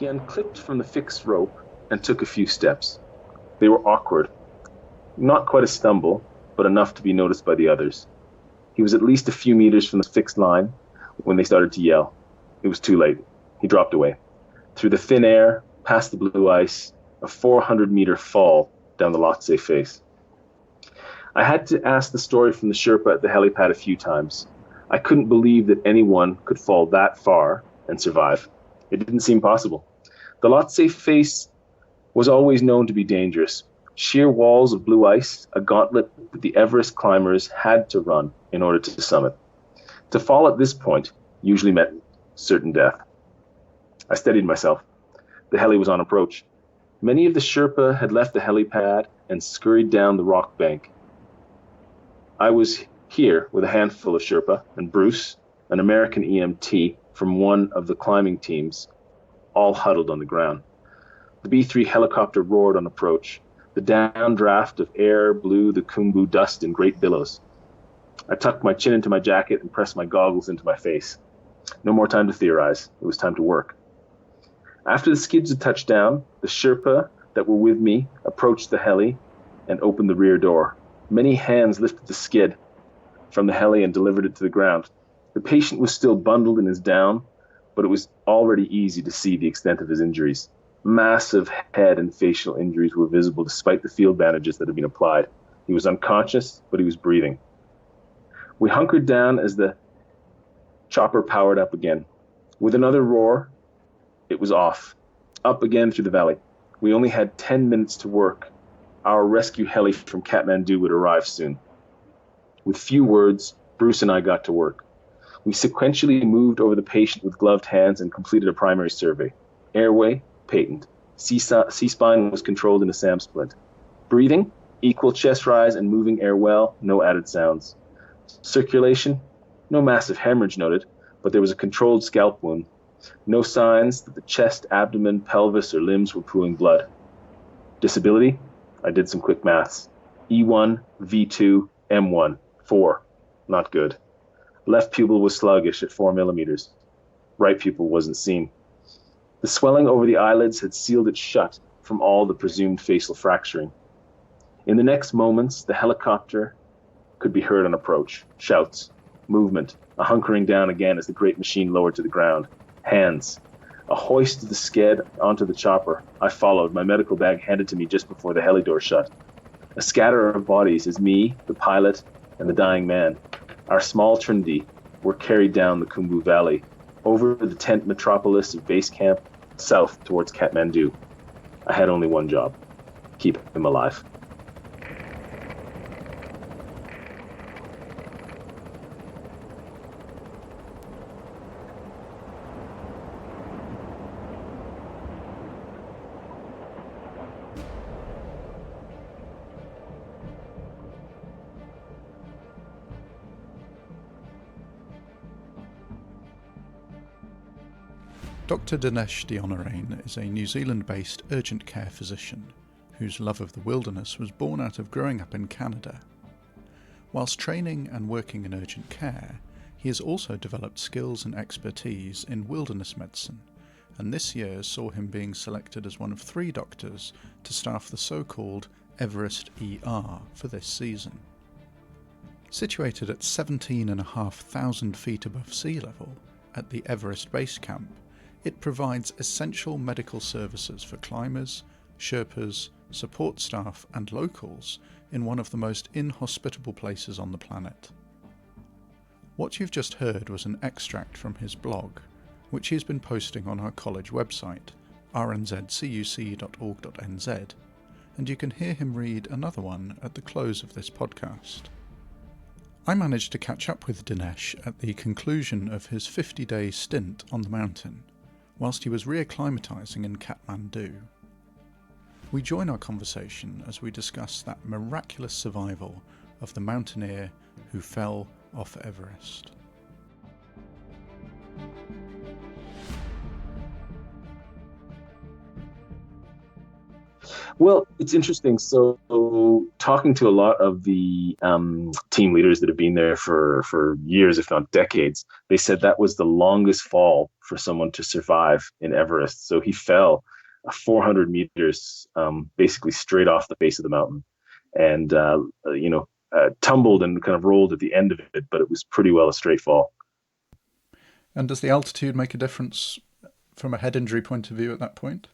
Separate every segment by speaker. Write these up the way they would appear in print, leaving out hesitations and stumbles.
Speaker 1: He unclipped from the fixed rope and took a few steps. They were awkward, not quite a stumble, but enough to be noticed by the others. He was at least a few meters from the fixed line when they started to yell. It was too late. He dropped away. Through the thin air, past the blue ice, a 400-meter fall down the Lhotse face. I had to ask the story from the Sherpa at the helipad a few times. I couldn't believe that anyone could fall that far and survive. It didn't seem possible. The Lhotse face was always known to be dangerous. Sheer walls of blue ice, a gauntlet that the Everest climbers had to run in order to summit. To fall at this point usually meant certain death. I steadied myself. The heli was on approach. Many of the Sherpa had left the helipad and scurried down the rock bank. I was here with a handful of Sherpa and Bruce, an American EMT from one of the climbing teams, all huddled on the ground. The B-3 helicopter roared on approach. The downdraft of air blew the Khumbu dust in great billows. I tucked my chin into my jacket and pressed my goggles into my face. No more time to theorize. It was time to work. After the skids had touched down, the Sherpa that were with me approached the heli and opened the rear door. Many hands lifted the skid from the heli and delivered it to the ground. The patient was still bundled in his down, but it was already easy to see the extent of his injuries. Massive head and facial injuries were visible despite the field bandages that had been applied. He was unconscious, but he was breathing. We hunkered down as the chopper powered up again. With another roar, it was off, up again through the valley. We only had 10 minutes to work. Our rescue heli from Kathmandu would arrive soon. With few words, Bruce and I got to work. We sequentially moved over the patient with gloved hands and completed a primary survey. Airway, patent. C-spine was controlled in a SAM splint. Breathing, equal chest rise and moving air well, no added sounds. Circulation, no massive hemorrhage noted, but there was a controlled scalp wound. No signs that the chest, abdomen, pelvis, or limbs were pooling blood. Disability, I did some quick maths. E1, V2, M1, 4. Not good. Left pupil was sluggish at 4 millimeters. Right pupil wasn't seen. The swelling over the eyelids had sealed it shut from all the presumed facial fracturing. In the next moments, the helicopter could be heard on approach. Shouts, movement, a hunkering down again as the great machine lowered to the ground. Hands. A hoist of the sked onto the chopper. I followed, my medical bag handed to me just before the heli door shut. A scatter of bodies as me, the pilot, and the dying man, our small trinity, were carried down the Khumbu Valley, over the tent metropolis of Base Camp, south towards Kathmandu. I had only one job: keep him alive.
Speaker 2: Dr. Dinesh Deonarain is a New Zealand-based urgent care physician whose love of the wilderness was born out of growing up in Canada. Whilst training and working in urgent care, he has also developed skills and expertise in wilderness medicine, and this year saw him being selected as one of 3 doctors to staff the so-called Everest ER for this season. Situated at 17,500 feet above sea level at the Everest Base Camp, it provides essential medical services for climbers, Sherpas, support staff and locals in one of the most inhospitable places on the planet. What you've just heard was an extract from his blog, which he's been posting on our college website, rnzcuc.org.nz, and you can hear him read another one at the close of this podcast. I managed to catch up with Dinesh at the conclusion of his 50-day stint on the mountain, whilst he was reacclimatising in Kathmandu. We join our conversation as we discuss that miraculous survival of the mountaineer who fell off Everest.
Speaker 1: Well, it's interesting. So, talking to a lot of the team leaders that have been there for years, if not decades, they said that was the longest fall for someone to survive in Everest. So he fell 400 meters, basically straight off the face of the mountain, and tumbled and kind of rolled at the end of it, but it was pretty well a straight fall.
Speaker 2: And does the altitude make a difference from a head injury point of view at that point?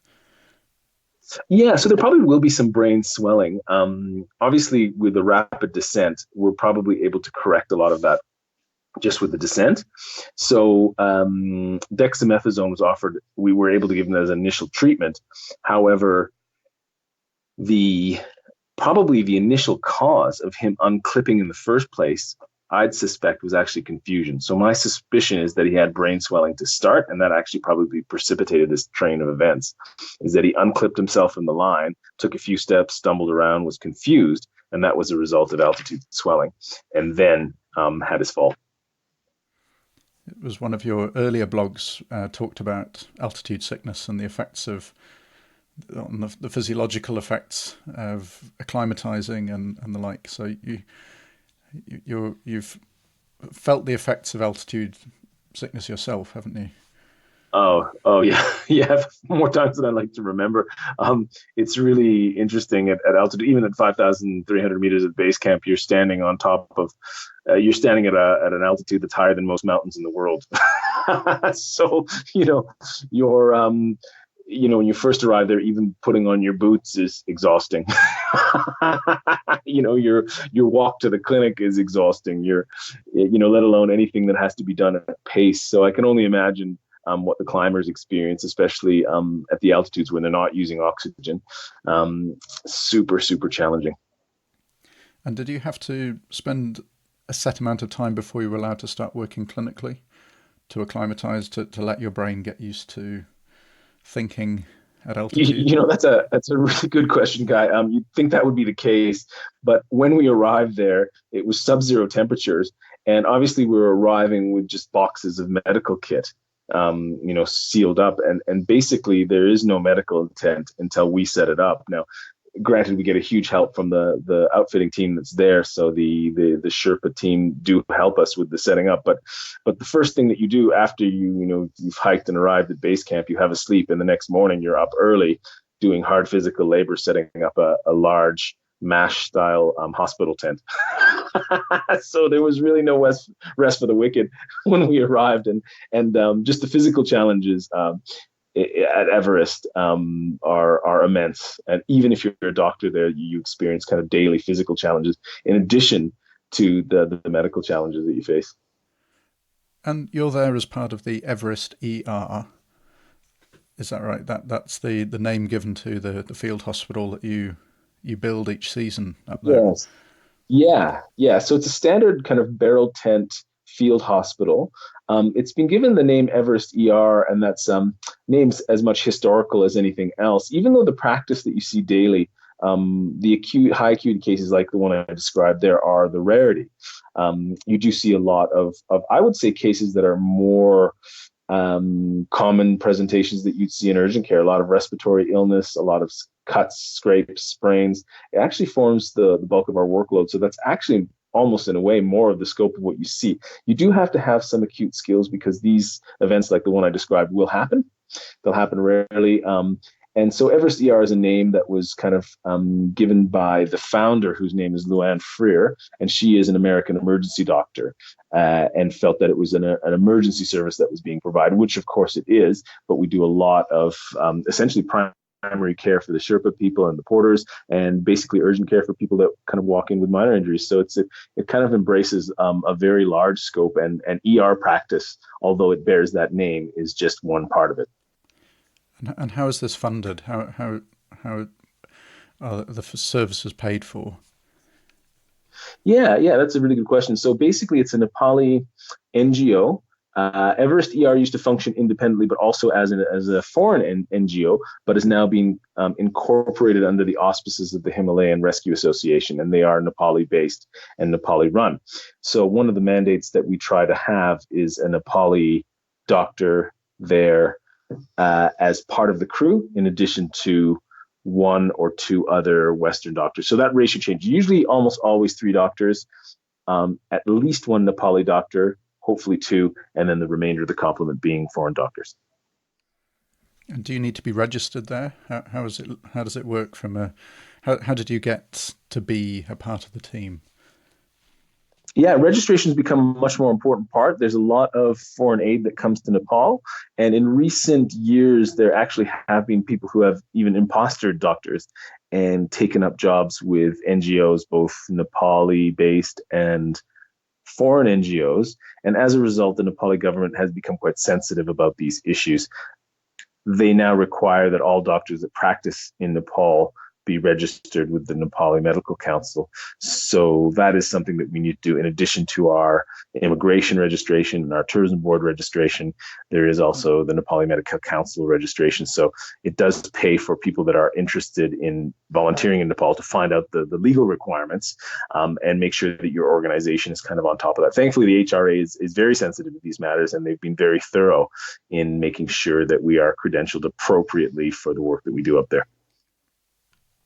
Speaker 1: Yeah, so there probably will be some brain swelling. Obviously, with the rapid descent, we're probably able to correct a lot of that just with the descent. So dexamethasone was offered. We were able to give him as initial treatment. However, the probably the initial cause of him unclipping in the first place, I'd suspect, was actually confusion. So my suspicion is that he had brain swelling to start, and that actually probably precipitated this train of events. Is that he unclipped himself from the line, took a few steps, stumbled around, was confused, and that was a result of altitude swelling, and then had his fall.
Speaker 2: It was one of your earlier blogs talked about altitude sickness and the effects of on the physiological effects of acclimatizing and the like. So you've felt the effects of altitude sickness yourself, haven't you?
Speaker 1: Oh, yeah, yeah. More times than I like to remember. It's really interesting at altitude, even at 5,300 meters at base camp. You're standing on top of, you're standing at an altitude that's higher than most mountains in the world. So you're when you first arrive there, even putting on your boots is exhausting. Your walk to the clinic is exhausting. Let alone anything that has to be done at pace. So I can only imagine what the climbers experience, especially at the altitudes when they're not using oxygen. Super, super challenging.
Speaker 2: And did you have to spend a set amount of time before you were allowed to start working clinically to acclimatize, to let your brain get used to thinking at altitude?
Speaker 1: That's a really good question, Guy. You'd think that would be the case, but when we arrived there, it was sub-zero temperatures, and obviously we were arriving with just boxes of medical kit, sealed up, and basically there is no medical tent until we set it up. Now, granted, we get a huge help from the outfitting team that's there, so the Sherpa team do help us with the setting up. But the first thing that you do after you've hiked and arrived at base camp, you have a sleep, and the next morning you're up early doing hard physical labor, setting up a large MASH style hospital tent. So there was really no rest for the wicked when we arrived, and just the physical challenges at Everest are immense. And even if you're a doctor there, you experience kind of daily physical challenges in addition to the medical challenges that you face.
Speaker 2: And you're there as part of the Everest ER. Is that right? That's the name given to the field hospital that you build each season up there.
Speaker 1: Yes. Yeah. So it's a standard kind of barrel tent field hospital. It's been given the name Everest ER, and that's name's as much historical as anything else. Even though the practice that you see daily, the high acuity cases like the one I described, there are the rarity. You do see a lot of I would say cases that are more common presentations that you'd see in urgent care. A lot of respiratory illness, a lot of cuts, scrapes, sprains. It actually forms the bulk of our workload. So that's actually almost in a way more of the scope of what you see. You do have to have some acute skills because these events like the one I described will happen. They'll happen rarely. And so Everest ER is a name that was kind of given by the founder, whose name is Luann Freer, and she is an American emergency doctor, and felt that it was an emergency service that was being provided, which of course it is, but we do a lot of essentially primary care for the Sherpa people and the porters, and basically urgent care for people that kind of walk in with minor injuries. So it kind of embraces a very large scope, and ER practice, although it bears that name, is just one part of it.
Speaker 2: And how is this funded? How are the services paid for?
Speaker 1: Yeah, that's a really good question. So basically, it's a Nepali NGO. Everest ER used to function independently, but also as a foreign NGO, but is now being incorporated under the auspices of the Himalayan Rescue Association, and they are Nepali-based and Nepali-run. So one of the mandates that we try to have is a Nepali doctor there as part of the crew, in addition to one or two other Western doctors. So that ratio changes. Usually almost always three doctors, at least one Nepali doctor, hopefully two, and then the remainder of the complement being foreign doctors.
Speaker 2: And do you need to be registered there? How is it? How does it work how did you get to be a part of the team?
Speaker 1: Yeah, registration has become a much more important part. There's a lot of foreign aid that comes to Nepal. And in recent years, there actually have been people who have even impostered doctors and taken up jobs with NGOs, both Nepali based and foreign NGOs. And as a result, the Nepali government has become quite sensitive about these issues. They now require that all doctors that practice in Nepal be registered with the Nepali Medical Council. So that is something that we need to do in addition to our immigration registration and our tourism board registration. There is also the Nepali Medical Council registration. So it does pay for people that are interested in volunteering in Nepal to find out the legal requirements, and make sure that your organization is kind of on top of that. Thankfully, the HRA is very sensitive to these matters, and they've been very thorough in making sure that we are credentialed appropriately for the work that we do up there.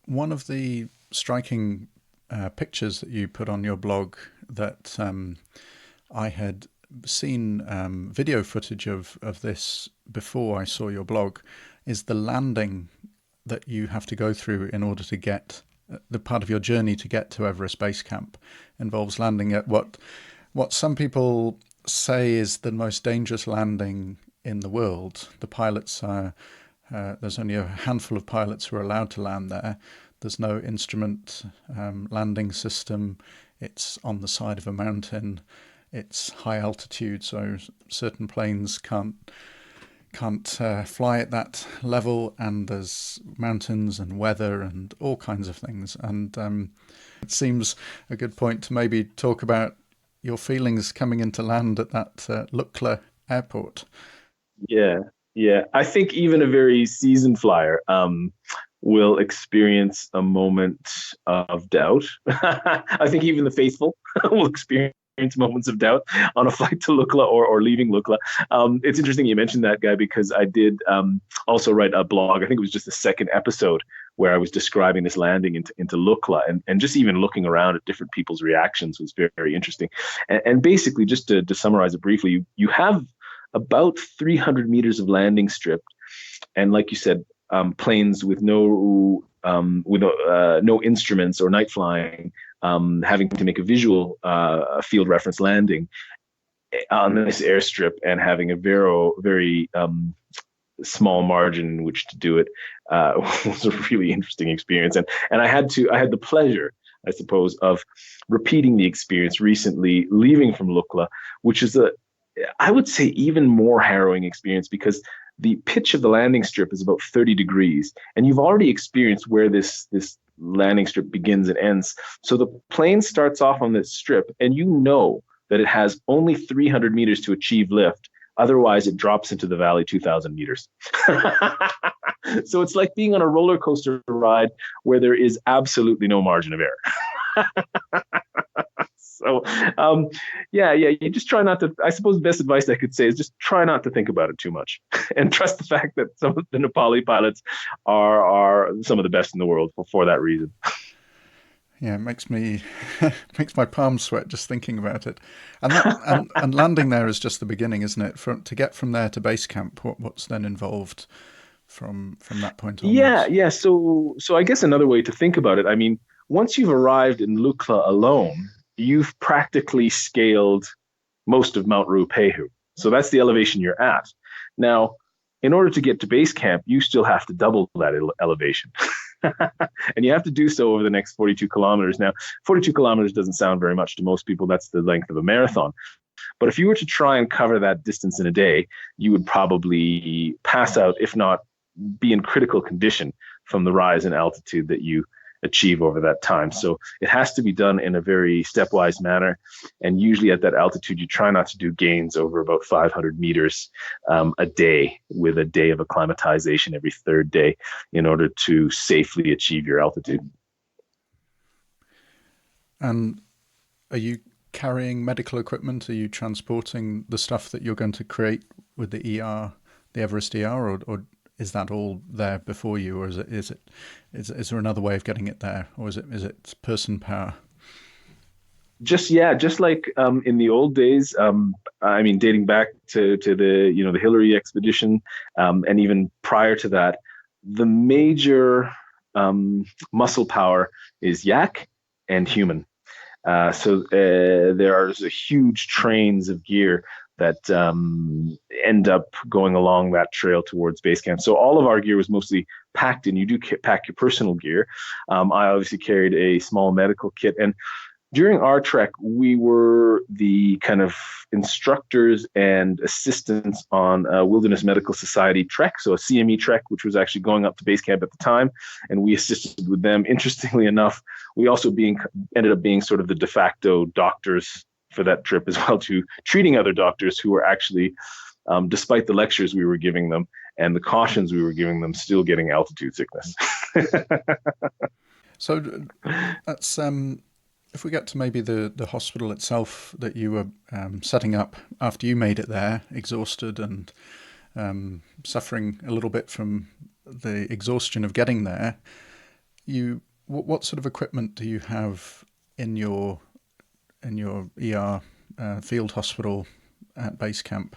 Speaker 2: One of the striking pictures that you put on your blog that I had seen video footage of this before I saw your blog is the landing that you have to go through in order to get the part of your journey to get to Everest Base Camp involves landing at what some people say is the most dangerous landing in the world. The pilots are there's only a handful of pilots who are allowed to land there. There's no instrument landing system. It's on the side of a mountain. It's high altitude, so certain planes can't fly at that level. And there's mountains and weather and all kinds of things. And it seems a good point to maybe talk about your feelings coming into land at that Lukla airport.
Speaker 1: Yeah. I think even a very seasoned flyer will experience a moment of doubt. I think even the faithful will experience moments of doubt on a flight to Lukla or leaving Lukla. It's interesting you mentioned that, Guy, because I did also write a blog. I think it was just the second episode where I was describing this landing into Lukla, and just even looking around at different people's reactions was very, very interesting. And basically, just to summarize it briefly, you have about 300 meters of landing strip, and like you said, planes with no instruments or night flying, having to make a visual field reference landing on this airstrip, and having a very small margin in which to do it was a really interesting experience. And I had the pleasure, I suppose, of repeating the experience recently, leaving from Lukla, which is I would say even more harrowing experience, because the pitch of the landing strip is about 30 degrees, and you've already experienced where this landing strip begins and ends. So the plane starts off on this strip, and you know that it has only 300 meters to achieve lift. Otherwise, it drops into the valley 2,000 meters. So it's like being on a roller coaster ride where there is absolutely no margin of error. So, you just try not to. I suppose the best advice I could say is just try not to think about it too much, and trust the fact that some of the Nepali pilots are some of the best in the world for that reason.
Speaker 2: Yeah, it makes my palms sweat just thinking about it. And landing there is just the beginning, isn't it? To get from there to base camp, what's then involved from that point onwards?
Speaker 1: Yeah. So I guess another way to think about it, I mean, once you've arrived in Lukla alone, you've practically scaled most of Mount Ruapehu. So that's the elevation you're at. Now, in order to get to base camp, you still have to double that elevation. And you have to do so over the next 42 kilometers. Now, 42 kilometers doesn't sound very much to most people. That's the length of a marathon. But if you were to try and cover that distance in a day, you would probably pass out, if not be in critical condition from the rise in altitude that you achieve over that time. So it has to be done in a very stepwise manner. And usually at that altitude, you try not to do gains over about 500 meters a day, with a day of acclimatization every third day, in order to safely achieve your altitude.
Speaker 2: And are you carrying medical equipment? Are you transporting the stuff that you're going to create with the ER, the Everest ER, or is that all there before you, or is there another way of getting it there, or is it person power?
Speaker 1: Just like in the old days, I mean, dating back to the Hillary expedition, and even prior to that, the major muscle power is yak and human. So there are huge trains of gear that end up going along that trail towards base camp. So all of our gear was mostly packed in. You do pack your personal gear. I obviously carried a small medical kit, and during our trek, we were the kind of instructors and assistants on a Wilderness Medical Society trek, so a CME trek, which was actually going up to base camp at the time, and we assisted with them. Interestingly enough, we also ended up being sort of the de facto doctors for that trip as well, to treating other doctors who were actually, despite the lectures we were giving them and the cautions we were giving them, still getting altitude sickness.
Speaker 2: So that's if we get to maybe the hospital itself that you were setting up after you made it there, exhausted and suffering a little bit from the exhaustion of getting there, what sort of equipment do you have in your ER field hospital at base camp?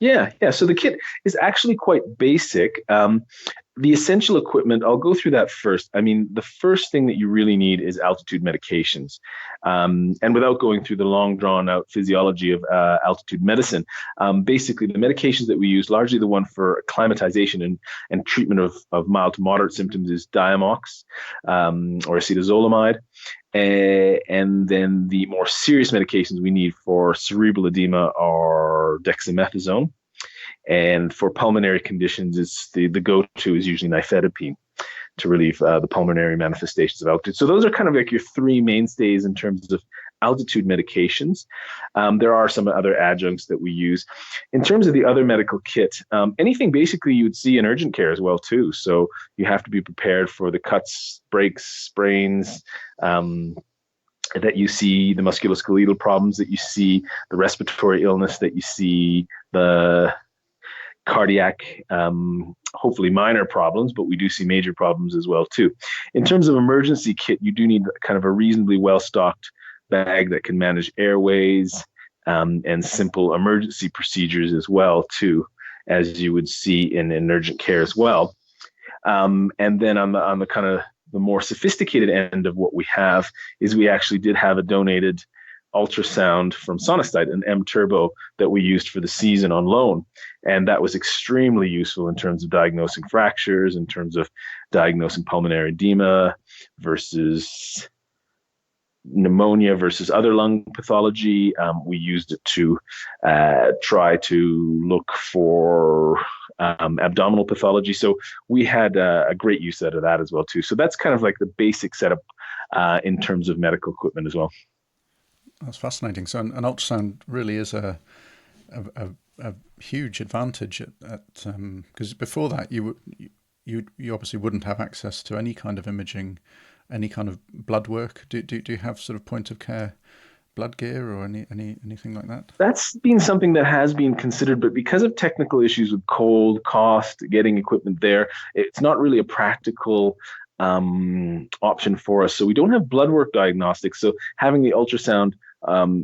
Speaker 1: Yeah. So the kit is actually quite basic. The essential equipment, I'll go through that first. I mean, the first thing that you really need is altitude medications. And without going through the long drawn out physiology of altitude medicine, basically the medications that we use, largely the one for acclimatization and treatment of mild to moderate symptoms, is Diamox or acetazolamide. And then the more serious medications we need for cerebral edema are dexamethasone. And for pulmonary conditions, it's the go-to is usually nifedipine to relieve the pulmonary manifestations of altitude. So those are kind of like your three mainstays in terms of altitude medications. There are some other adjuncts that we use. In terms of the other medical kit, anything basically you would see in urgent care as well too. So you have to be prepared for the cuts, breaks, sprains, that you see, the musculoskeletal problems that you see, the respiratory illness that you see, the cardiac, hopefully minor problems, but we do see major problems as well too. In terms of emergency kit, you do need kind of a reasonably well-stocked bag that can manage airways and simple emergency procedures as well too, as you would see in urgent care as well. And then on the kind of the more sophisticated end of what we have is we actually did have a donated ultrasound from Sonosite, an M Turbo that we used for the season on loan. And that was extremely useful in terms of diagnosing fractures, in terms of diagnosing pulmonary edema versus pneumonia versus other lung pathology. We used it to try to look for abdominal pathology. So we had a great use out of that as well too. So that's kind of like the basic setup in terms of medical equipment as well.
Speaker 2: That's fascinating. So an ultrasound really is a huge advantage at because before that you obviously wouldn't have access to any kind of imaging, any kind of blood work. Do you have sort of point of care blood gear or anything like that?
Speaker 1: That's been something that has been considered, but because of technical issues with cold, cost, getting equipment there, it's not really a practical option for us. So we don't have blood work diagnostics. So having the ultrasound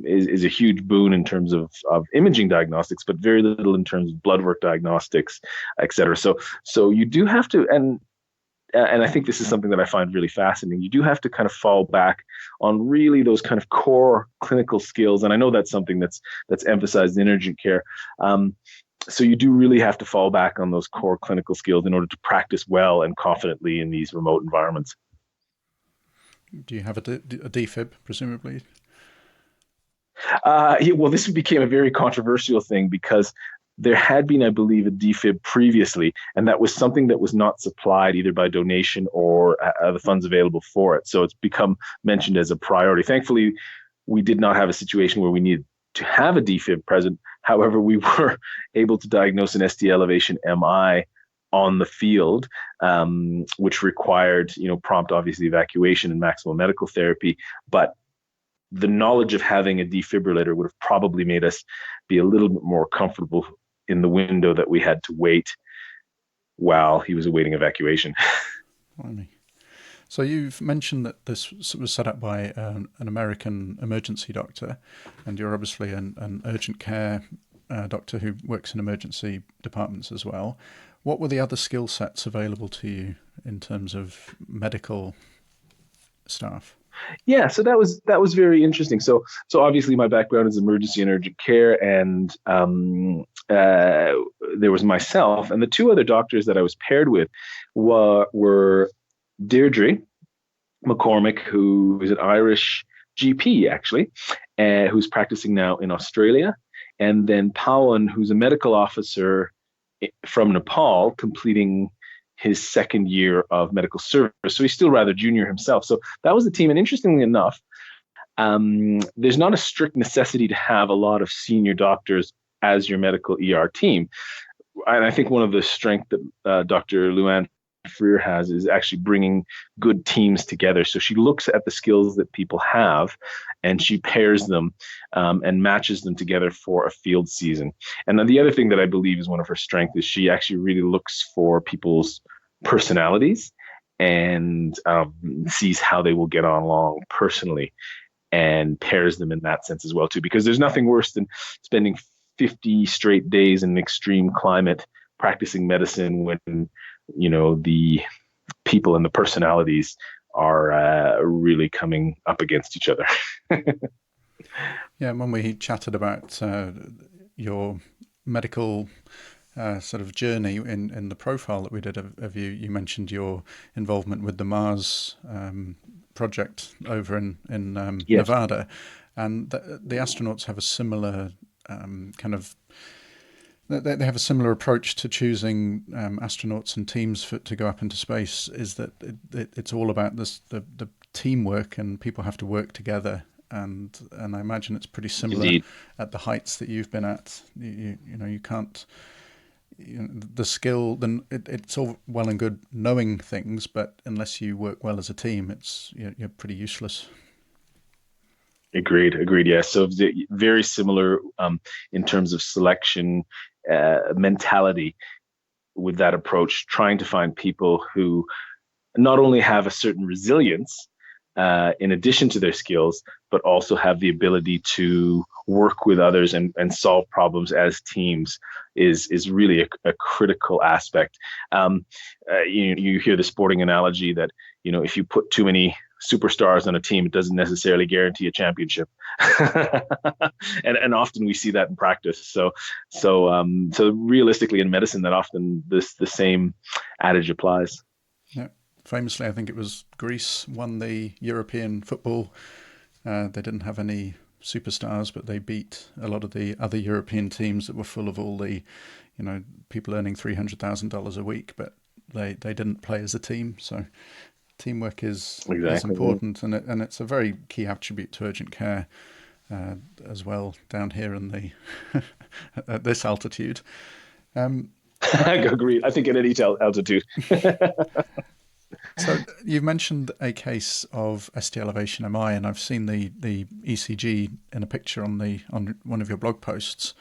Speaker 1: is a huge boon in terms of imaging diagnostics, but very little in terms of blood work diagnostics, et cetera. So you do have to, and I think this is something that I find really fascinating. You do have to kind of fall back on really those kind of core clinical skills. And I know that's something that's emphasized in urgent care. So you do really have to fall back on those core clinical skills in order to practice well and confidently in these remote environments.
Speaker 2: Do you have a defib, presumably?
Speaker 1: Well, this became a very controversial thing because there had been, I believe, a defib previously, and that was something that was not supplied either by donation or the funds available for it. So it's become mentioned as a priority. Thankfully, we did not have a situation where we needed to have a defib present. However, we were able to diagnose an ST elevation MI on the field, which required, prompt, obviously, evacuation and maximal medical therapy. But the knowledge of having a defibrillator would have probably made us be a little bit more comfortable in the window that we had to wait while he was awaiting evacuation.
Speaker 2: Blimey. So you've mentioned that this was set up by an American emergency doctor, and you're obviously an urgent care doctor who works in emergency departments as well. What were the other skill sets available to you in terms of medical staff?
Speaker 1: Yeah, so that was very interesting. So obviously my background is emergency and urgent care, and there was myself, and the two other doctors that I was paired with were Deirdre McCormick, who is an Irish GP actually, who's practicing now in Australia, and then Pawan, who's a medical officer from Nepal, completing his second year of medical service. So he's still rather junior himself. So that was the team. And interestingly enough, there's not a strict necessity to have a lot of senior doctors as your medical ER team. And I think one of the strengths that Dr. Luann Freer has is actually bringing good teams together. So she looks at the skills that people have and she pairs them and matches them together for a field season. And then the other thing that I believe is one of her strengths is she actually really looks for people's personalities and sees how they will get on along personally and pairs them in that sense as well too, because there's nothing worse than spending 50 straight days in an extreme climate practicing medicine when the people and the personalities are really coming up against each other.
Speaker 2: Yeah, when we chatted about your medical sort of journey in the profile that we did of you, you mentioned your involvement with the Mars project over in
Speaker 1: Yes.
Speaker 2: Nevada, and the astronauts have a similar they have a similar approach to choosing astronauts and teams to go up into space. Is that it's all about the teamwork, and people have to work together. And I imagine it's pretty similar. Indeed. At the heights that you've been at. You can't. The skill, then it's all well and good knowing things, but unless you work well as a team, you're pretty useless.
Speaker 1: Agreed. Yeah. So very similar in terms of selection mentality with that approach, trying to find people who not only have a certain resilience in addition to their skills, but also have the ability to work with others and solve problems as teams is really a critical aspect. You hear the sporting analogy that, if you put too many superstars on a team, it doesn't necessarily guarantee a championship. and often we see that in practice. So realistically in medicine, that often the same adage applies.
Speaker 2: Yeah. Famously, I think it was Greece won the European football. They didn't have any superstars, but they beat a lot of the other European teams that were full of all the, people earning $300,000 a week, but they didn't play as a team. So teamwork is important, and it's a very key attribute to urgent care as well down here in the at this altitude.
Speaker 1: I agree. I think at any altitude.
Speaker 2: So you've mentioned a case of ST elevation MI, and I've seen the ECG in a picture on one of your blog posts.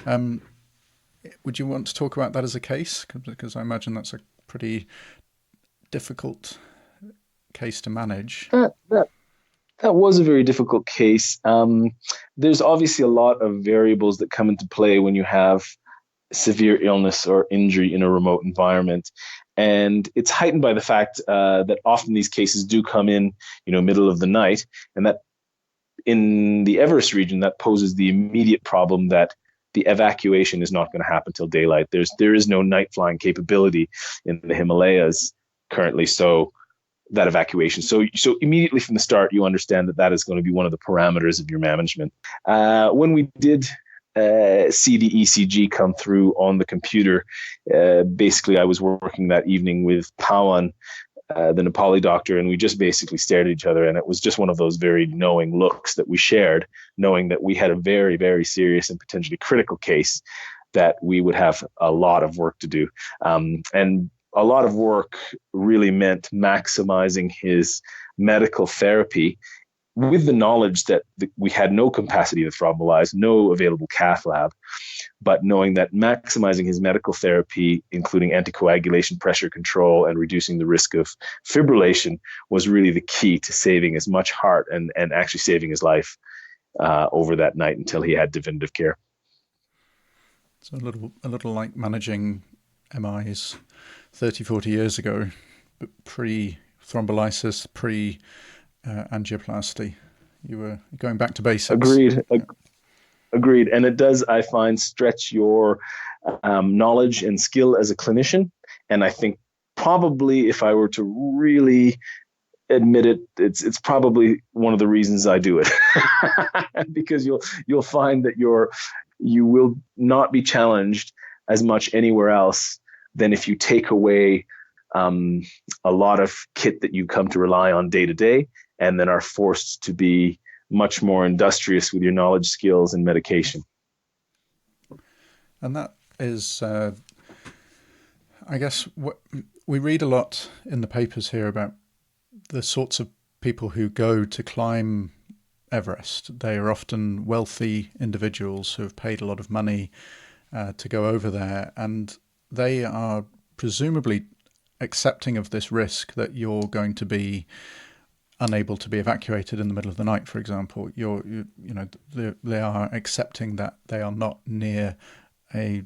Speaker 2: Would you want to talk about that as a case? Because I imagine that's a pretty difficult case to manage.
Speaker 1: That was a very difficult case. There's obviously a lot of variables that come into play when you have severe illness or injury in a remote environment. And it's heightened by the fact that often these cases do come in, middle of the night, and that in the Everest region, that poses the immediate problem that the evacuation is not going to happen till daylight. There is no night flying capability in the Himalayas currently, so that evacuation. So immediately from the start, you understand that is going to be one of the parameters of your management. When we did see the ECG come through on the computer, basically I was working that evening with Pawan, the Nepali doctor, and we just basically stared at each other, and it was just one of those very knowing looks that we shared, knowing that we had a very, very serious and potentially critical case that we would have a lot of work to do. And a lot of work really meant maximizing his medical therapy with the knowledge that we had no capacity to thrombolize, no available cath lab. but knowing that maximizing his medical therapy, including anticoagulation, pressure control, and reducing the risk of fibrillation, was really the key to saving as much heart and actually saving his life over that night until he had definitive care.
Speaker 2: So a little like managing MIs 30, 40 years ago, but pre-thrombolysis, pre-angioplasty. You were going back to basics.
Speaker 1: Agreed. Yeah. Agreed. And it does, I find, stretch your knowledge and skill as a clinician. And I think probably if I were to really admit it, it's probably one of the reasons I do it. Because you'll find that you will not be challenged as much anywhere else than if you take away a lot of kit that you come to rely on day to day, and then are forced to be much more industrious with your knowledge, skills, and medication.
Speaker 2: And that is, I guess, what we read a lot in the papers here about the sorts of people who go to climb Everest. They are often wealthy individuals who have paid a lot of money to go over there, and they are presumably accepting of this risk that you're going to be unable to be evacuated in the middle of the night, for example. They are accepting that they are not near a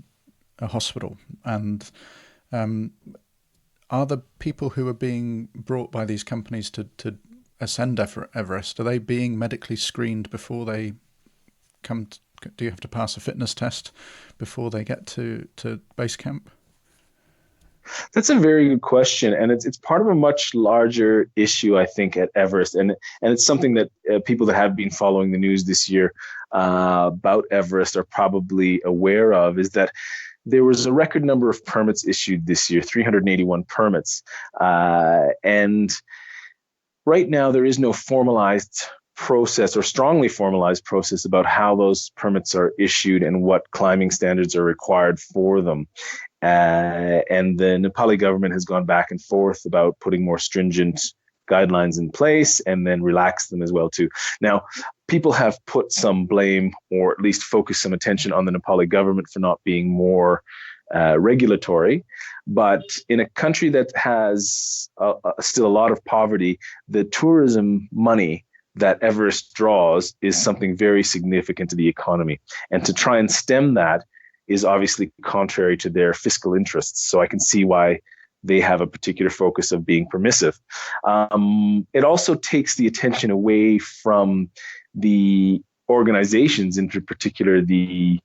Speaker 2: hospital. And are the people who are being brought by these companies to ascend Everest, are they being medically screened before they come? Do you have to pass a fitness test before they get to base camp?
Speaker 1: That's a very good question, and it's part of a much larger issue, I think, at Everest, and it's something that people that have been following the news this year about Everest are probably aware of, is that there was a record number of permits issued this year, 381 permits, and right now there is no formalized process or strongly formalized process about how those permits are issued and what climbing standards are required for them. And the Nepali government has gone back and forth about putting more stringent guidelines in place and then relax them as well too. Now, people have put some blame, or at least focused some attention on the Nepali government for not being more regulatory. But in a country that has still a lot of poverty, the tourism money that Everest draws is something very significant to the economy. And to try and stem that is obviously contrary to their fiscal interests. So I can see why they have a particular focus of being permissive. It also takes the attention away from the organizations, in particular the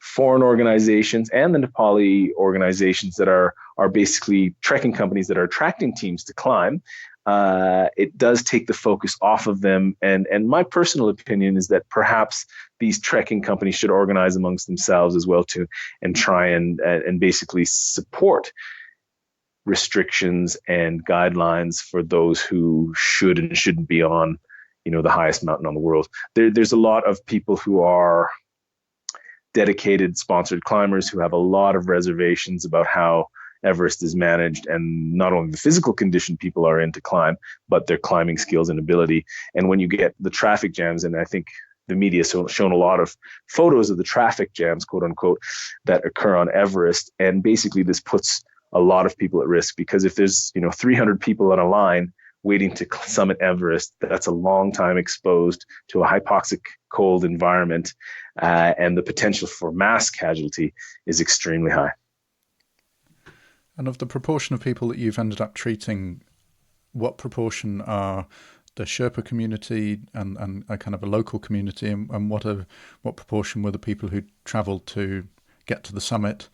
Speaker 1: foreign organizations and the Nepali organizations that are basically trekking companies that are attracting teams to climb. It does take the focus off of them. And my personal opinion is that perhaps these trekking companies should organize amongst themselves as well too, and try and basically support restrictions and guidelines for those who should and shouldn't be on, the highest mountain on the world. There's a lot of people who are dedicated sponsored climbers who have a lot of reservations about how Everest is managed, and not only the physical condition people are in to climb, but their climbing skills and ability. And when you get the traffic jams, and I think the media has shown a lot of photos of the traffic jams, quote unquote, that occur on Everest. And basically this puts a lot of people at risk, because if there's 300 people on a line waiting to summit Everest, that's a long time exposed to a hypoxic cold environment, and the potential for mass casualty is extremely high.
Speaker 2: And of the proportion of people that you've ended up treating, what proportion are the Sherpa community and a kind of a local community, and what proportion were the people who travelled to get to the summit,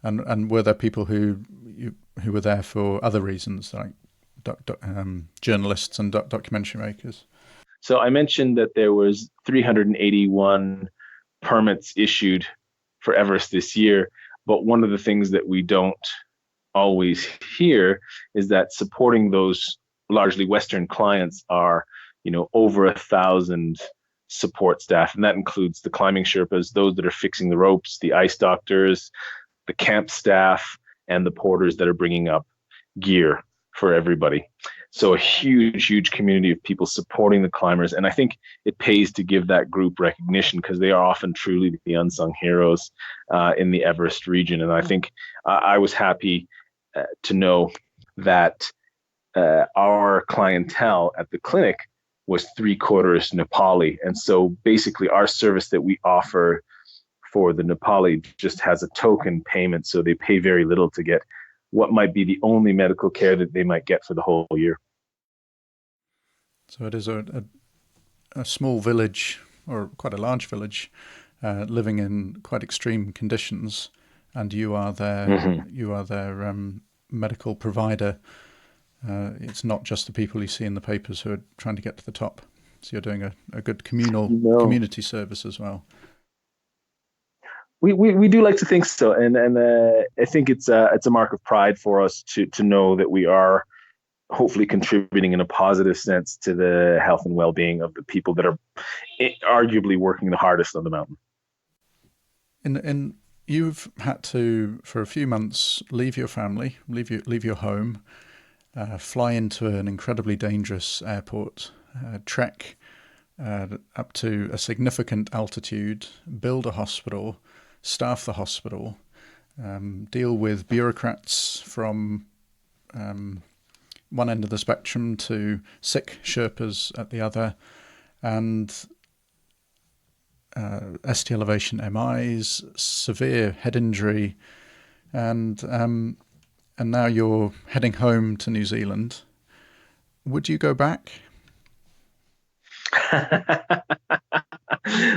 Speaker 2: and were there people who were there for other reasons, like journalists and documentary makers?
Speaker 1: So I mentioned that there was 381 permits issued for Everest this year, but one of the things that we don't always hear is that supporting those largely Western clients are, over 1,000 support staff. And that includes the climbing Sherpas, those that are fixing the ropes, the ice doctors, the camp staff, and the porters that are bringing up gear for everybody. So a huge community of people supporting the climbers. And I think it pays to give that group recognition because they are often truly the unsung heroes in the Everest region. And I think I was happy to know that our clientele at the clinic was 3/4 Nepali. And so basically our service that we offer for the Nepali just has a token payment. So they pay very little to get what might be the only medical care that they might get for the whole year.
Speaker 2: So it is a small village, or quite a large village, living in quite extreme conditions, and you are their medical provider. It's not just the people you see in the papers who are trying to get to the top. So you're doing a good community service as well.
Speaker 1: We do like to think so, and I think it's a mark of pride for us to know that we are hopefully contributing in a positive sense to the health and well-being of the people that are arguably working the hardest on the mountain.
Speaker 2: And you've had to, for a few months, leave your family, leave your home, fly into an incredibly dangerous airport, trek up to a significant altitude, build a hospital, staff the hospital, deal with bureaucrats from one end of the spectrum to sick Sherpas at the other, and ST elevation MIs, severe head injury, and now you're heading home to New Zealand. Would you go back?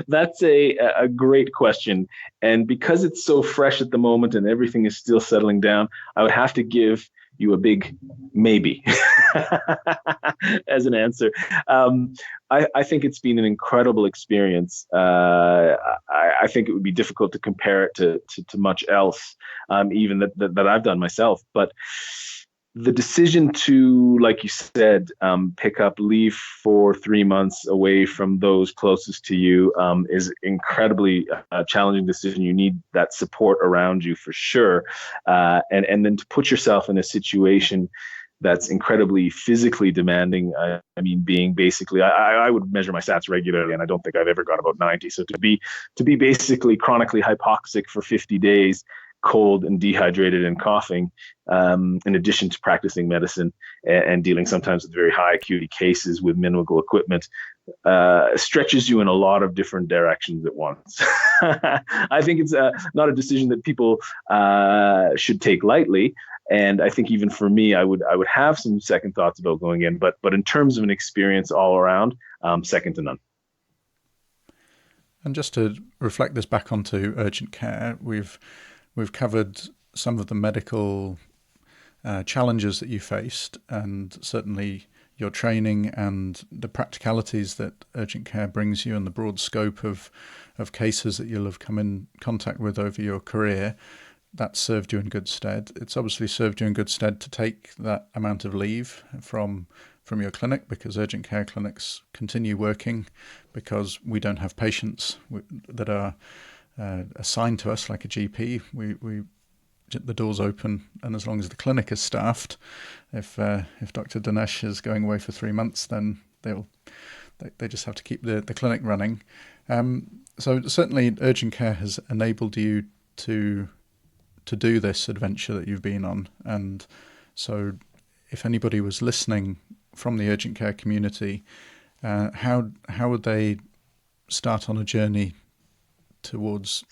Speaker 1: That's a great question. And because it's so fresh at the moment and everything is still settling down, I would have to give you a big maybe as an answer. I think it's been an incredible experience. I think it would be difficult to compare it to much else, even that I've done myself. But the decision to, like you said, leave for 3 months away from those closest to you is incredibly challenging decision. You need that support around you for sure. And then to put yourself in a situation that's incredibly physically demanding. I mean, being basically, I would measure my stats regularly, and I don't think I've ever got about 90. So to be basically chronically hypoxic for 50 days, cold and dehydrated and coughing, in addition to practicing medicine and dealing sometimes with very high acuity cases with minimal equipment, stretches you in a lot of different directions at once. I think it's not a decision that people should take lightly. And I think even for me, I would have some second thoughts about going in, but in terms of an experience all around, second to none.
Speaker 2: And just to reflect this back onto urgent care, we've covered some of the medical challenges that you faced, and certainly your training and the practicalities that urgent care brings you, and the broad scope of cases that you'll have come in contact with over your career. That served you in good stead. It's obviously served you in good stead to take that amount of leave from your clinic, because urgent care clinics continue working because we don't have patients that are assigned to us like a GP. We the doors open, and as long as the clinic is staffed, if Dr. Dinesh is going away for 3 months, then they just have to keep the clinic running. So certainly urgent care has enabled you to do this adventure that you've been on. And so if anybody was listening from the urgent care community, how would they start on a journey towards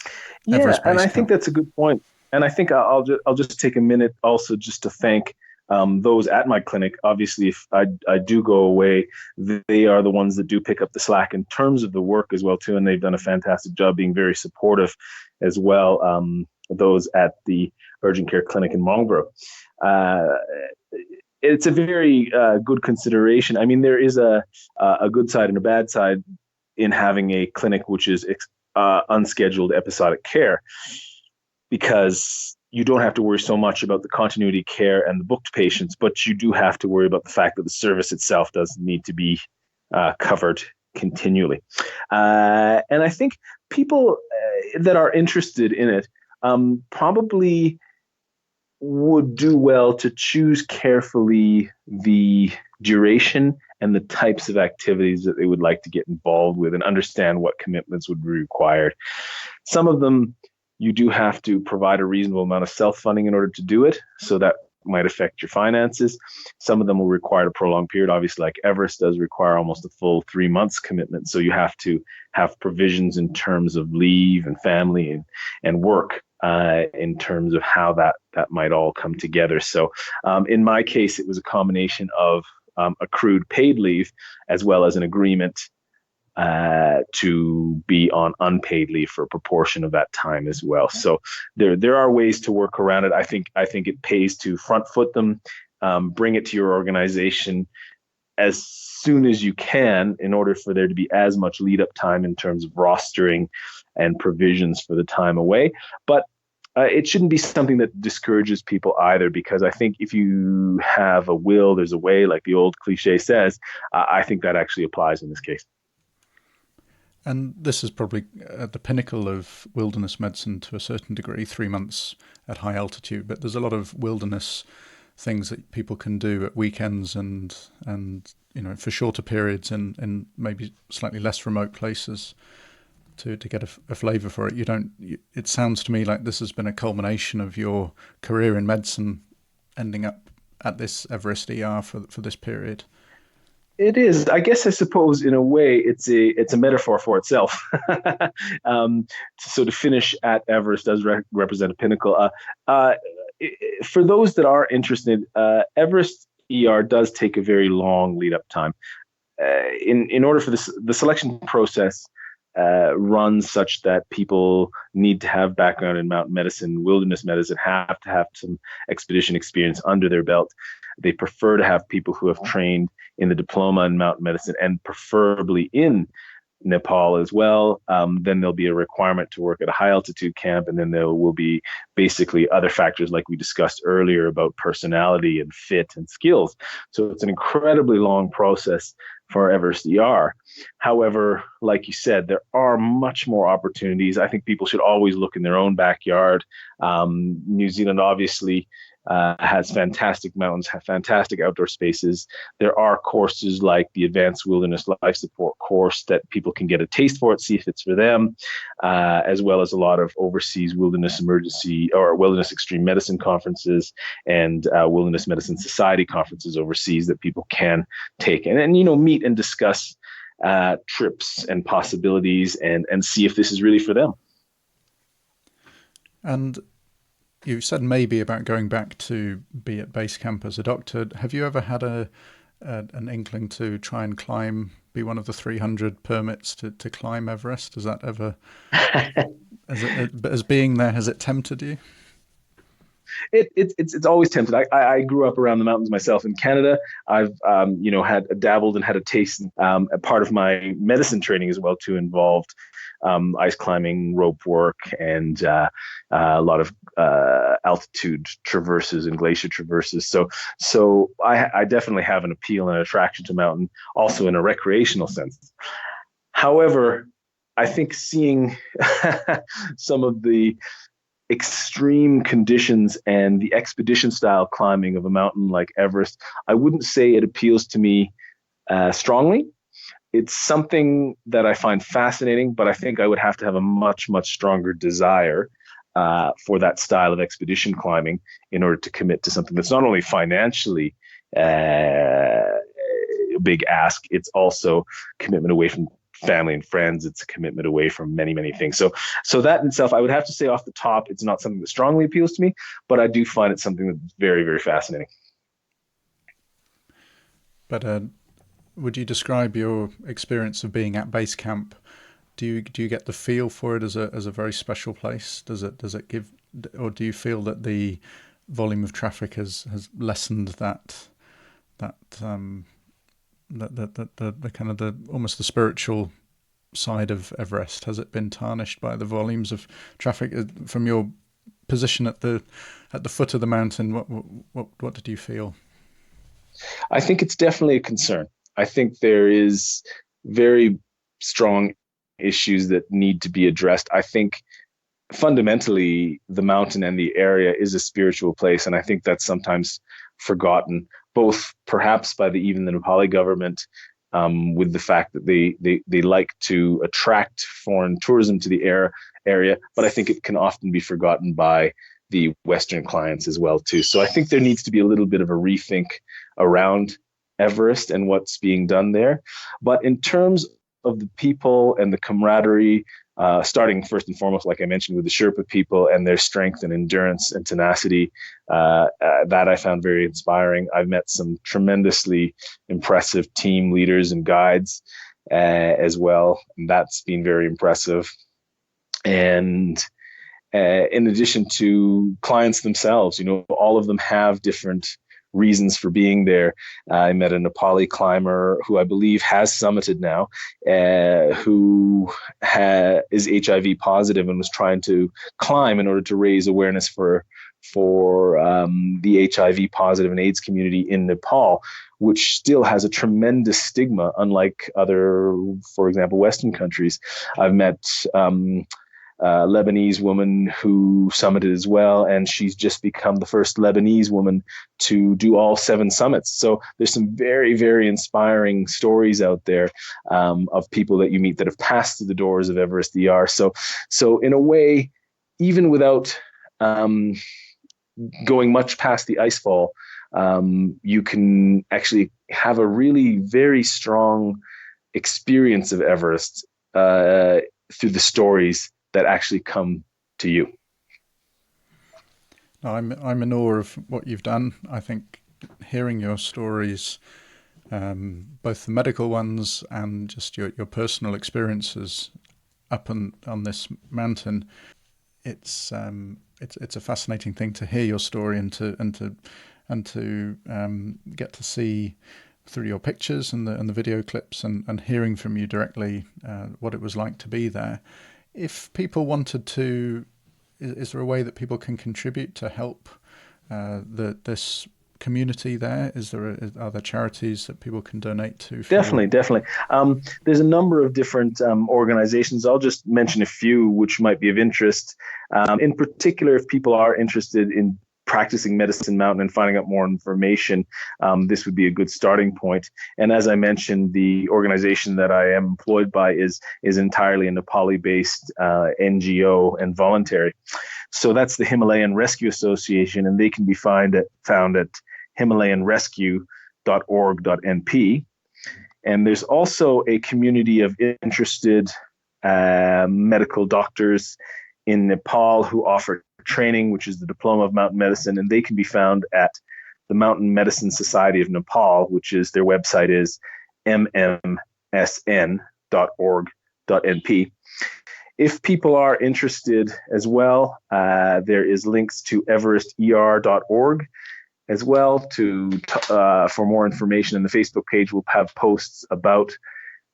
Speaker 2: Everest Base Camp?
Speaker 1: And I think that's a good point. And I think I'll just take a minute also just to thank those at my clinic. Obviously, if I do go away, they are the ones that do pick up the slack in terms of the work as well too, and they've done a fantastic job being very supportive as well. Those at the urgent care clinic in Mongrove. It's a very good consideration. I mean, there is a good side and a bad side in having a clinic which is unscheduled episodic care, because you don't have to worry so much about the continuity care and the booked patients, but you do have to worry about the fact that the service itself does need to be covered continually. And I think people that are interested in it probably would do well to choose carefully the duration and the types of activities that they would like to get involved with and understand what commitments would be required. Some of them you do have to provide a reasonable amount of self-funding in order to do it, so that might affect your finances. Some of them will require a prolonged period. Obviously, like Everest does require almost a full 3 months commitment. So you have to have provisions in terms of leave and family and work in terms of how that might all come together. So in my case, it was a combination of accrued paid leave as well as an agreement to be on unpaid leave for a proportion of that time as well. So there are ways to work around it. I think it pays to front foot them, bring it to your organization as soon as you can in order for there to be as much lead up time in terms of rostering and provisions for the time away. But it shouldn't be something that discourages people either, because I think if you have a will, there's a way, like the old cliche says. I think that actually applies in this case.
Speaker 2: And this is probably at the pinnacle of wilderness medicine to a certain degree, 3 months at high altitude. But there's a lot of wilderness things that people can do at weekends and for shorter periods in maybe slightly less remote places to get a flavour for it. It sounds to me like this has been a culmination of your career in medicine, ending up at this Everest ER for this period.
Speaker 1: It is. I guess I suppose in a way it's a metaphor for itself. So to finish at Everest does represent a pinnacle. For those that are interested, Everest ER does take a very long lead up time. In order for this, the selection process runs such that people need to have background in mountain medicine, wilderness medicine, have to have some expedition experience under their belt. They prefer to have people who have trained in the diploma in mountain medicine and preferably in Nepal as well. Then there'll be a requirement to work at a high altitude camp, and then there will be basically other factors like we discussed earlier about personality and fit and skills. So it's an incredibly long process for Everest ER. However, like you said, there are much more opportunities. I think people should always look in their own backyard. New Zealand obviously has fantastic mountains, have fantastic outdoor spaces. There are courses like the Advanced Wilderness Life Support course that people can get a taste for it, see if it's for them, as well as a lot of overseas wilderness emergency or wilderness extreme medicine conferences and wilderness medicine society conferences overseas that people can take and meet and discuss trips and possibilities and see if this is really for them.
Speaker 2: And you said maybe about going back to be at base camp as a doctor. Have you ever had an inkling to try and be one of the 300 permits to climb Everest? Has that ever, as being there, has it tempted you?
Speaker 1: It's always tempted. I grew up around the mountains myself in Canada. I've had dabbled and had a taste. A part of my medicine training as well too involved ice climbing, rope work, and a lot of altitude traverses and glacier traverses. So I definitely have an appeal and an attraction to mountain, also in a recreational sense. However, I think seeing some of the extreme conditions and the expedition style climbing of a mountain like Everest, I wouldn't say it appeals to me strongly. It's something that I find fascinating, but I think I would have to have a much, much stronger desire for that style of expedition climbing in order to commit to something that's not only financially a big ask, it's also commitment away from family and friends. It's a commitment away from many, many things. So that in itself, I would have to say off the top, it's not something that strongly appeals to me, but I do find it something that's very, very fascinating.
Speaker 2: But would you describe your experience of being at base camp? Do you get the feel for it as a very special place? Does it give, or do you feel that the volume of traffic has lessened the kind of the almost the spiritual side of Everest? Has it been tarnished by the volumes of traffic from your position at the foot of the mountain? What did you feel?
Speaker 1: I think it's definitely a concern. I think there is very strong issues that need to be addressed. I think fundamentally, the mountain and the area is a spiritual place, and I think that's sometimes forgotten, both perhaps by even the Nepali government, with the fact that they like to attract foreign tourism to the area, but I think it can often be forgotten by the Western clients as well too. So I think there needs to be a little bit of a rethink around Everest and what's being done there. But in terms of the people and the camaraderie, starting first and foremost, like I mentioned, with the Sherpa people and their strength and endurance and tenacity, that I found very inspiring. I've met some tremendously impressive team leaders and guides as well. And that's been very impressive. And in addition to clients themselves, all of them have different reasons for being there. I met a Nepali climber who I believe has summited now, who is HIV positive and was trying to climb in order to raise awareness for the HIV positive and AIDS community in Nepal, which still has a tremendous stigma, unlike other, for example, Western countries. I've met Lebanese woman who summited as well, and she's just become the first Lebanese woman to do all 7 summits. So there's some very, very inspiring stories out there of people that you meet that have passed through the doors of Everest ER. So in a way, even without going much past the icefall, you can actually have a really very strong experience of Everest through the stories that actually come to you.
Speaker 2: I'm in awe of what you've done. I think hearing your stories, both the medical ones and just your personal experiences up on this mountain, it's a fascinating thing to hear your story and to get to see through your pictures and the video clips and hearing from you directly what it was like to be there. If people wanted to, is there a way that people can contribute to help this community there? Are there charities that people can donate to?
Speaker 1: Definitely. There's a number of different organizations. I'll just mention a few which might be of interest. In particular, if people are interested in practicing medicine mountain and finding out more information, this would be a good starting point. And as I mentioned, the organization that I am employed by is entirely a Nepali-based NGO and voluntary. So that's the Himalayan Rescue Association, and they can be found at himalayanrescue.org.np. And there's also a community of interested medical doctors in Nepal who offer training, which is the Diploma of Mountain Medicine, and they can be found at the Mountain Medicine Society of Nepal, which is their website is mmsn.org.np. If people are interested as well, there is links to everester.org as well for more information. And the Facebook page will have posts about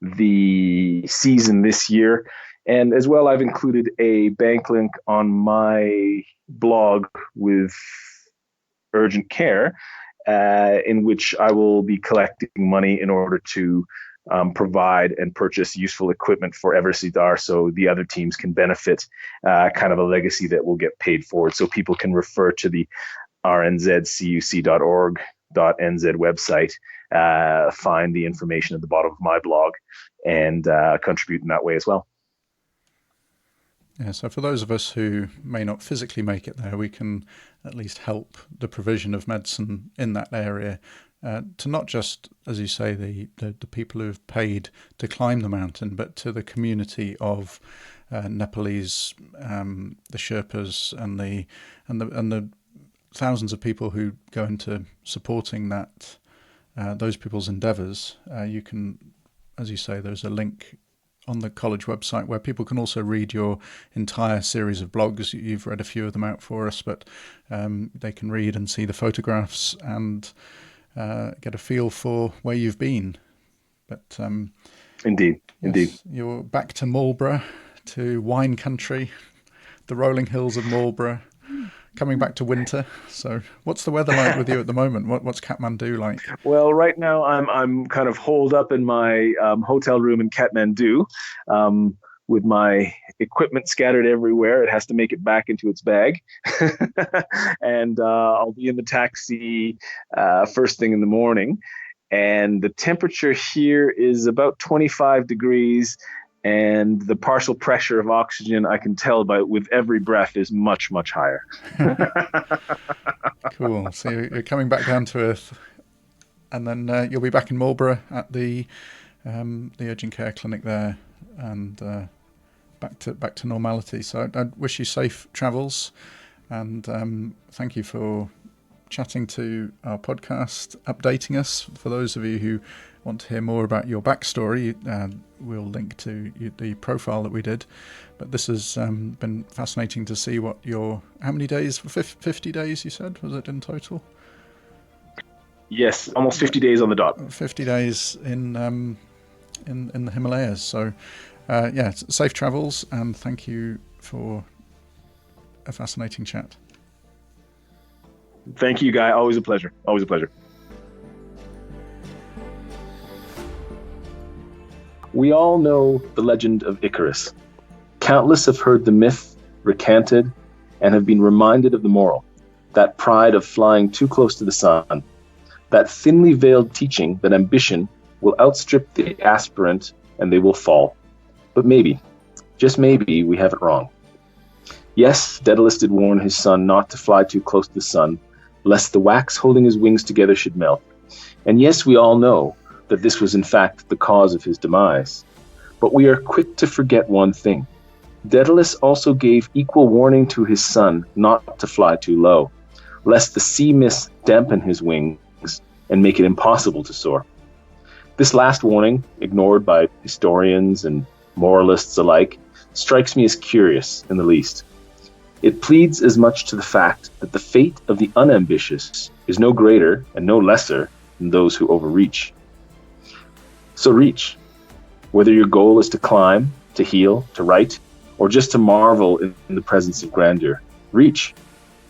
Speaker 1: the season this year. And as well, I've included a bank link on my blog with urgent care, in which I will be collecting money in order to provide and purchase useful equipment for Everest ER, so the other teams can benefit, kind of a legacy that will get paid forward. So people can refer to the RNZCUC.org.nz website, find the information at the bottom of my blog, and contribute in that way as well.
Speaker 2: Yeah, so for those of us who may not physically make it there, we can at least help the provision of medicine in that area to not just, as you say, the people who have paid to climb the mountain, but to the community of Nepalese, the Sherpas, and the thousands of people who go into supporting that those people's endeavours. You can, as you say, there's a link on the college website where people can also read your entire series of blogs. You've read a few of them out for us, but they can read and see the photographs and get a feel for where you've been. But
Speaker 1: Indeed.
Speaker 2: You're back to Marlborough, to wine country, the rolling hills of Marlborough, coming back to winter. So what's the weather like with you at the moment? What's Kathmandu like?
Speaker 1: Well, right now I'm kind of holed up in my hotel room in Kathmandu, with my equipment scattered everywhere. It has to make it back into its bag. And I'll be in the taxi first thing in the morning. And the temperature here is about 25 degrees. And the partial pressure of oxygen, I can tell with every breath, is much, much higher.
Speaker 2: Cool. So you're coming back down to earth, and then you'll be back in Marlborough at the urgent care clinic there, and back to normality. So I wish you safe travels, and thank you for chatting to our podcast, updating us. For those of you who want to hear more about your backstory, we'll link to the profile that we did. But this has been fascinating to see what how many days, 50 days you said, was it in total?
Speaker 1: Yes, almost 50 days on the dot.
Speaker 2: 50 days in the Himalayas. So safe travels, and thank you for a fascinating chat.
Speaker 1: Thank you, Guy. Always a pleasure. Always a pleasure. We all know the legend of Icarus. Countless have heard the myth recanted and have been reminded of the moral, that pride of flying too close to the sun, that thinly veiled teaching that ambition will outstrip the aspirant and they will fall. But maybe, just maybe, we have it wrong. Yes, Daedalus did warn his son not to fly too close to the sun, lest the wax holding his wings together should melt. And yes, we all know that this was in fact the cause of his demise. But we are quick to forget one thing. Daedalus also gave equal warning to his son not to fly too low, lest the sea mist dampen his wings and make it impossible to soar. This last warning, ignored by historians and moralists alike, strikes me as curious in the least. It pleads as much to the fact that the fate of the unambitious is no greater and no lesser than those who overreach. So reach. Whether your goal is to climb, to heal, to write, or just to marvel in the presence of grandeur, reach.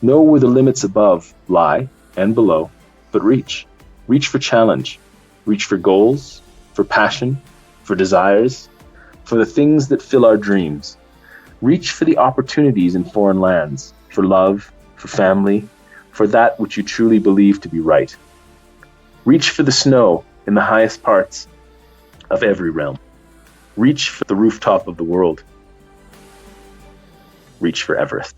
Speaker 1: Know where the limits above lie and below, but reach. Reach for challenge. Reach for goals, for passion, for desires, for the things that fill our dreams. Reach for the opportunities in foreign lands, for love, for family, for that which you truly believe to be right. Reach for the snow in the highest parts of every realm. Reach for the rooftop of the world. Reach for Everest.